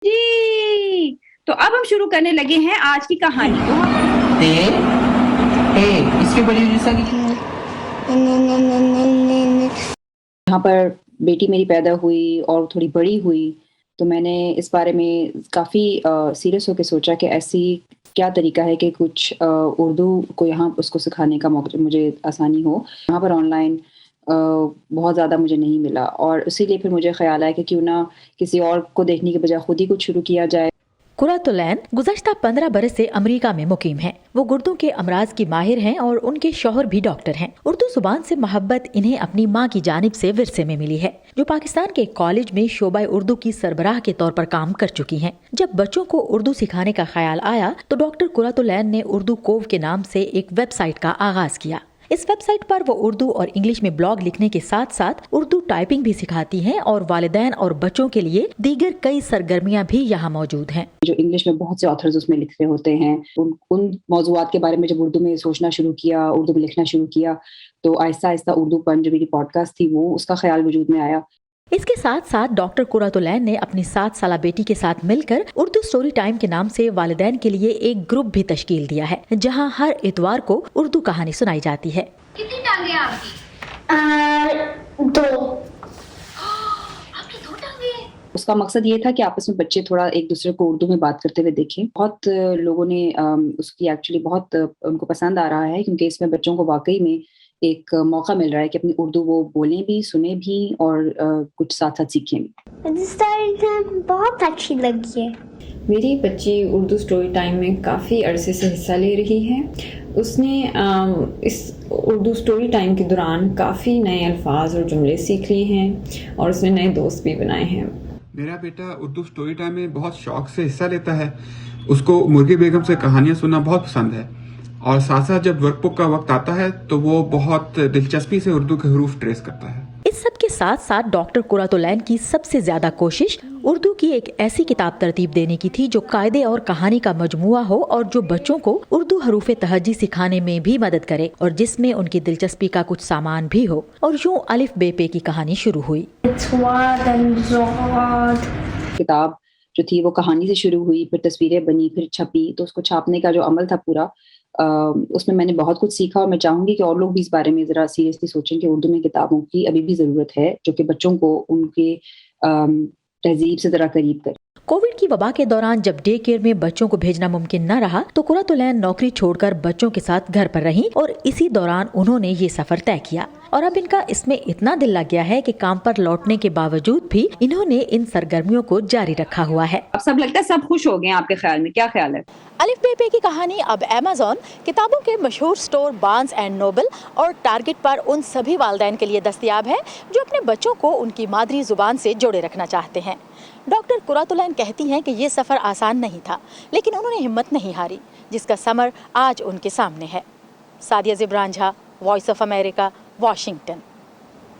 جی تو اب ہم شروع کرنے لگے ہیں آج کی کہانی کو. اس کے بڑی یہاں پر بیٹی میری پیدا ہوئی اور تھوڑی بڑی ہوئی تو میں نے اس بارے میں کافی سیریس ہو کے سوچا کہ ایسی کیا طریقہ ہے کہ کچھ اردو کو یہاں اس کو سکھانے کا موقع مجھے آسانی ہو. یہاں پر آن لائن بہت زیادہ مجھے نہیں ملا اور اسی لیے پھر مجھے خیال آیا کہ کیوں نہ کسی اور کو دیکھنے کے بجائے خود ہی کچھ شروع کیا جائے. قرۃ العین گزشتہ 15 برس سے امریکہ میں مقیم ہیں. وہ گردوں کے امراض کی ماہر ہیں اور ان کے شوہر بھی ڈاکٹر ہیں. اردو زبان سے محبت انہیں اپنی ماں کی جانب سے ورثے میں ملی ہے، جو پاکستان کے کالج میں شعبہ اردو کی سربراہ کے طور پر کام کر چکی ہیں. جب بچوں کو اردو سکھانے کا خیال آیا تو ڈاکٹر قرۃ العین نے اردو کوو کے نام سے ایک ویب سائٹ کا آغاز کیا. اس ویب سائٹ پر وہ اردو اور انگلش میں بلاگ لکھنے کے ساتھ ساتھ اردو ٹائپنگ بھی سکھاتی ہیں اور والدین اور بچوں کے لیے دیگر کئی سرگرمیاں بھی یہاں موجود ہیں. جو انگلش میں بہت سے آتھرز اس میں لکھ رہے ہوتے ہیں، ان موضوعات کے بارے میں جب اردو میں سوچنا شروع کیا، اردو میں لکھنا شروع کیا تو آہستہ آہستہ اردو پن جو میری پوڈ کاسٹ تھی وہ اس کا خیال وجود میں آیا. اس کے ساتھ ساتھ ڈاکٹر قرۃ العین نے اپنی 7 سالہ بیٹی کے ساتھ مل کر اردو سٹوری ٹائم کے نام سے والدین کے لیے ایک گروپ بھی تشکیل دیا ہے، جہاں ہر اتوار کو اردو کہانی سنائی جاتی ہے. کتنی ٹانگیں آپ کی؟ 2. آپ کی 2 ٹانگیں؟ اس کا مقصد یہ تھا کہ آپس میں بچے تھوڑا ایک دوسرے کو اردو میں بات کرتے ہوئے دیکھیں. بہت لوگوں نے اس کی ایکچولی بہت ان کو پسند آ رہا ہے، کیونکہ اس میں بچوں کو واقعی میں ایک موقع مل رہا ہے کہ اپنی اردو وہ بولیں بھی، سنیں بھی اور کچھ ساتھ ساتھ سیکھیں بھی. بہت اچھی لگی ہے. میری بچی اردو سٹوری ٹائم میں کافی عرصے سے حصہ لے رہی ہے. اس نے اس اردو سٹوری ٹائم کے دوران کافی نئے الفاظ اور جملے سیکھ لیے ہیں اور اس نے نئے دوست بھی بنائے ہیں. میرا بیٹا اردو سٹوری ٹائم میں بہت شوق سے حصہ لیتا ہے. اس کو مرغی بیگم سے کہانیاں سننا بہت پسند ہے اور ساتھ ساتھ جب ورک بک کا وقت آتا ہے تو وہ بہت دلچسپی سے اردو کے حروف ٹریس کرتا ہے. اس سب کے ساتھ ساتھ ڈاکٹر قرۃ العین کی سب سے زیادہ کوشش اردو کی ایک ایسی کتاب ترتیب دینے کی تھی جو قاعدے اور کہانی کا مجموعہ ہو اور جو بچوں کو اردو حروف تہجی سکھانے میں بھی مدد کرے اور جس میں ان کی دلچسپی کا کچھ سامان بھی ہو. اور یوں الف بے پے کی کہانی شروع ہوئی. کتاب جو تھی وہ کہانی سے شروع ہوئی، پھر تصویریں بنی، پھر چھپی. تو اس کو چھاپنے کا جو عمل تھا پورا، اس میں نے بہت کچھ سیکھا اور میں چاہوں گی کہ اور لوگ بھی اس بارے میں ذرا سیریسلی سوچیں کہ اردو میں کتابوں کی ابھی بھی ضرورت ہے جو کہ بچوں کو ان کے تہذیب سے ذرا قریب کرے. کووڈ کی وبا کے دوران جب ڈے کیئر میں بچوں کو بھیجنا ممکن نہ رہا تو قرۃ العین نوکری چھوڑ کر بچوں کے ساتھ گھر پر رہیں اور اسی دوران انہوں نے یہ سفر طے کیا. اور اب ان کا اس میں اتنا دل لگ گیا ہے کہ کام پر لوٹنے کے باوجود بھی انہوں نے ان سرگرمیوں کو جاری رکھا ہوا ہے. اب سب لگتا ہے سب خوش ہو گئے. آپ کے خیال میں کیا خیال ہے؟ الف بے پے کی کہانی اب ایمیزون، کتابوں کے مشہور سٹور بارنز اینڈ نوبل اور ٹارگٹ پر ان سبھی والدین کے لیے دستیاب ہے جو اپنے بچوں کو ان کی مادری زبان سے جوڑے رکھنا چاہتے ہیں. ڈاکٹر قرۃ العین کہتی ہیں کہ یہ سفر آسان نہیں تھا، لیکن انہوں نے ہمت نہیں ہاری، جس کا ثمر آج ان کے سامنے ہے. سعدیہ زبران جھا، وائس آف امریکہ، واشنگٹن.